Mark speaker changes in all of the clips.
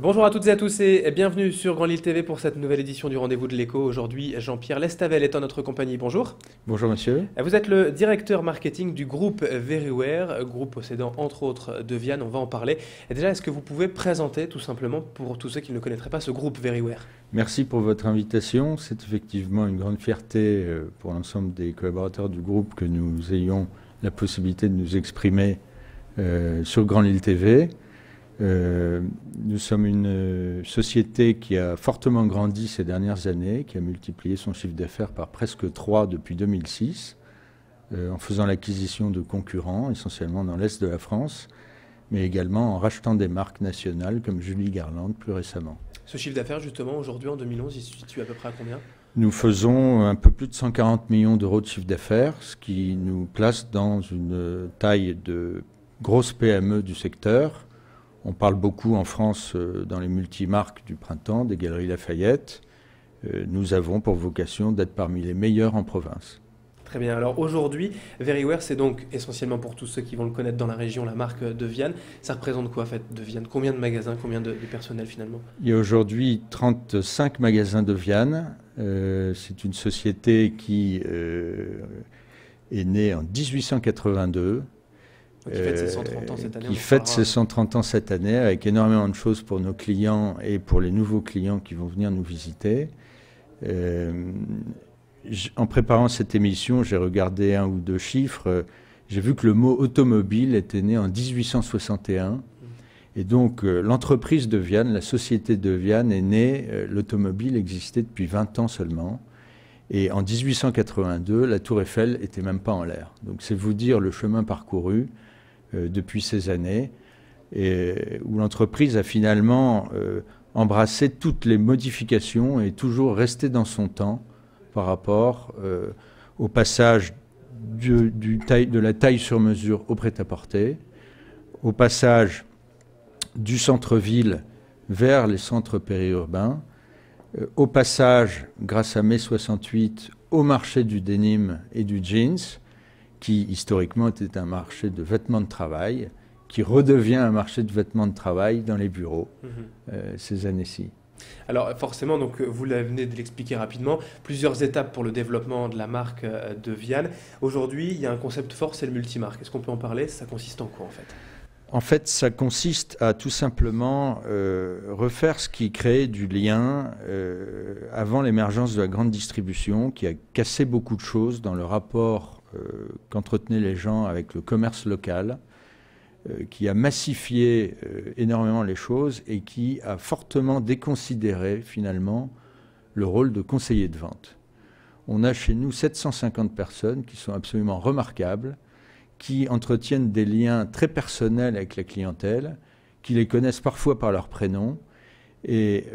Speaker 1: Bonjour à toutes et à tous et bienvenue sur Grand Lille TV pour cette nouvelle édition du Rendez-vous de l'Écho. Aujourd'hui, Jean-Pierre Lestavel est en notre compagnie. Bonjour.
Speaker 2: Bonjour monsieur.
Speaker 1: Vous êtes le directeur marketing du groupe Veryware, groupe possédant entre autres Deviane, on va en parler. Et déjà, est-ce que vous pouvez présenter tout simplement pour tous ceux qui ne connaîtraient pas ce groupe Veryware?
Speaker 2: Merci pour votre invitation. C'est effectivement une grande fierté pour l'ensemble des collaborateurs du groupe que nous ayons la possibilité de nous exprimer sur Grand Lille TV. Nous sommes une société qui a fortement grandi ces dernières années, qui a multiplié son chiffre d'affaires par presque 3 depuis 2006, en faisant l'acquisition de concurrents, essentiellement dans l'Est de la France, mais également en rachetant des marques nationales comme Julie Garland plus récemment.
Speaker 1: Ce chiffre d'affaires, justement, aujourd'hui en 2011, il se situe à peu près à combien?
Speaker 2: Nous faisons un peu plus de 140 millions d'euros de chiffre d'affaires, ce qui nous place dans une taille de grosse PME du secteur. On parle beaucoup en France dans les multimarques du printemps, des Galeries Lafayette. Nous avons pour vocation d'être parmi les meilleurs en province.
Speaker 1: Très bien. Alors aujourd'hui, Veryware, c'est donc essentiellement pour tous ceux qui vont le connaître dans la région, la marque Deviane. Ça représente quoi en fait, Deviane? Combien de magasins, combien de personnel finalement?
Speaker 2: Il y a aujourd'hui 35 magasins Deviane. C'est une société qui est née en 1882.
Speaker 1: Qui fête ses 130 ans cette année.
Speaker 2: Qui fête ses 130 ans cette année, avec énormément de choses pour nos clients et pour les nouveaux clients qui vont venir nous visiter. En préparant cette émission, j'ai regardé un ou deux chiffres. J'ai vu que le mot automobile était né en 1861. Et donc l'entreprise Deviane, la société Deviane est née, l'automobile existait depuis 20 ans seulement. Et en 1882, la Tour Eiffel n'était même pas en l'air. Donc c'est vous dire le chemin parcouru depuis ces années, et où l'entreprise a finalement embrassé toutes les modifications et toujours resté dans son temps par rapport au passage de la taille sur mesure au prêt-à-porter, au passage du centre-ville vers les centres périurbains, au passage, grâce à mai 68, au marché du denim et du jeans, qui historiquement était un marché de vêtements de travail, qui redevient un marché de vêtements de travail dans les bureaux ces années-ci.
Speaker 1: Alors forcément, donc, vous venez de l'expliquer rapidement, plusieurs étapes pour le développement de la marque Deviane. Aujourd'hui, il y a un concept fort, c'est le multimarque. Est-ce qu'on peut en parler? Ça consiste en quoi en fait?
Speaker 2: En fait, ça consiste à tout simplement refaire ce qui créait du lien avant l'émergence de la grande distribution, qui a cassé beaucoup de choses dans le rapport qu'entretenaient les gens avec le commerce local, qui a massifié énormément les choses et qui a fortement déconsidéré finalement le rôle de conseiller de vente. On a chez nous 750 personnes qui sont absolument remarquables, qui entretiennent des liens très personnels avec la clientèle, qui les connaissent parfois par leur prénom. Et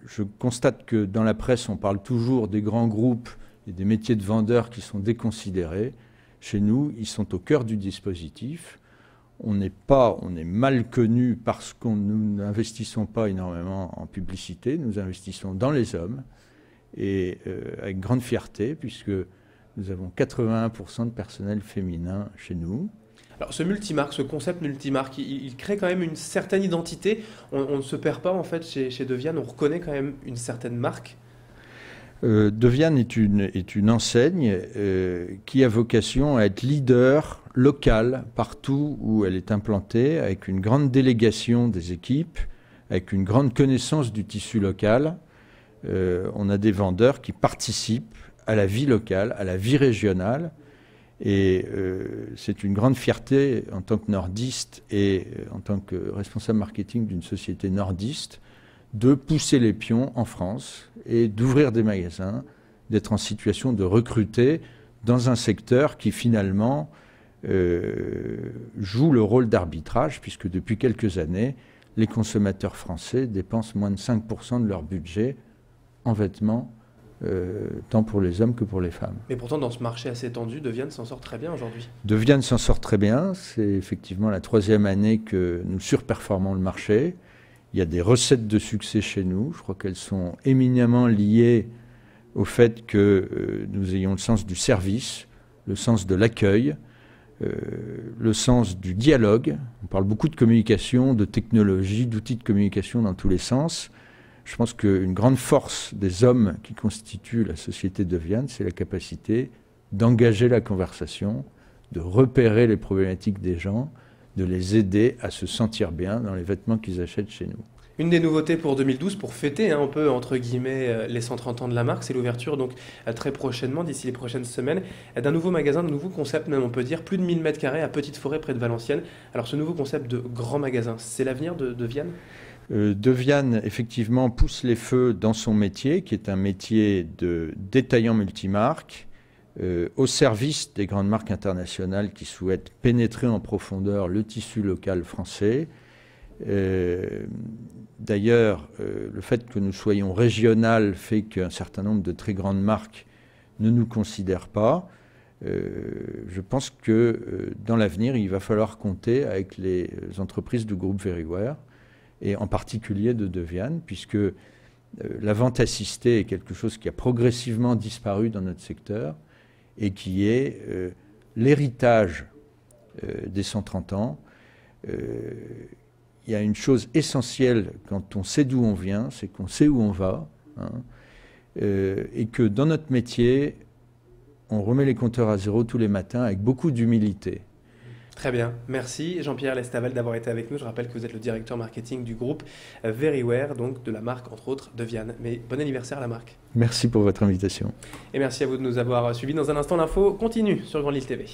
Speaker 2: je constate que dans la presse, on parle toujours des grands groupes et des métiers de vendeurs qui sont déconsidérés. Chez nous, ils sont au cœur du dispositif. On est mal connu parce que nous n'investissons pas énormément en publicité. Nous investissons dans les hommes et avec grande fierté, puisque nous avons 81% de personnel féminin chez nous.
Speaker 1: Alors ce multimarque, ce concept multimarque, il crée quand même une certaine identité. On ne se perd pas en fait chez Deviane, on reconnaît quand même une certaine marque.
Speaker 2: Deviane est une enseigne qui a vocation à être leader local partout où elle est implantée, avec une grande délégation des équipes, avec une grande connaissance du tissu local. On a des vendeurs qui participent à la vie locale, à la vie régionale. Et c'est une grande fierté en tant que nordiste et en tant que responsable marketing d'une société nordiste de pousser les pions en France et d'ouvrir des magasins, d'être en situation de recruter dans un secteur qui finalement joue le rôle d'arbitrage, puisque depuis quelques années, les consommateurs français dépensent moins de 5% de leur budget en vêtements, tant pour les hommes que pour les femmes.
Speaker 1: Mais pourtant, dans ce marché assez tendu, Deviane s'en sort très bien aujourd'hui.
Speaker 2: Deviane s'en sort très bien. C'est effectivement la 3e année que nous surperformons le marché. Il y a des recettes de succès chez nous. Je crois qu'elles sont éminemment liées au fait que nous ayons le sens du service, le sens de l'accueil, le sens du dialogue. On parle beaucoup de communication, de technologie, d'outils de communication dans tous les sens. Je pense qu'une grande force des hommes qui constituent la société de Viane, c'est la capacité d'engager la conversation, de repérer les problématiques des gens, de les aider à se sentir bien dans les vêtements qu'ils achètent chez nous.
Speaker 1: Une des nouveautés pour 2012, pour fêter un peu, entre guillemets, les 130 ans de la marque, c'est l'ouverture, donc très prochainement, d'ici les prochaines semaines, d'un nouveau magasin, d'un nouveau concept, même on peut dire, plus de 1000 m² à Petite-Forêt, près de Valenciennes. Alors ce nouveau concept de grand magasin, c'est l'avenir de Viane ?
Speaker 2: De Viane, effectivement, pousse les feux dans son métier, qui est un métier de détaillant multimarque, au service des grandes marques internationales qui souhaitent pénétrer en profondeur le tissu local français. D'ailleurs, le fait que nous soyons régional fait qu'un certain nombre de très grandes marques ne nous considèrent pas. Je pense que dans l'avenir, il va falloir compter avec les entreprises du groupe Veriware, et en particulier de Viane, puisque la vente assistée est quelque chose qui a progressivement disparu dans notre secteur et qui est l'héritage des 130 ans. Il y a une chose essentielle quand on sait d'où on vient, c'est qu'on sait où on va, hein, et que dans notre métier, on remet les compteurs à zéro tous les matins avec beaucoup d'humilité.
Speaker 1: Très bien, merci Jean-Pierre Lestavel d'avoir été avec nous. Je rappelle que vous êtes le directeur marketing du groupe Veriware, donc de la marque entre autres de Viane. Mais bon anniversaire à la marque.
Speaker 2: Merci pour votre invitation.
Speaker 1: Et merci à vous de nous avoir suivis. Dans un instant, l'info continue sur Grand Lille TV.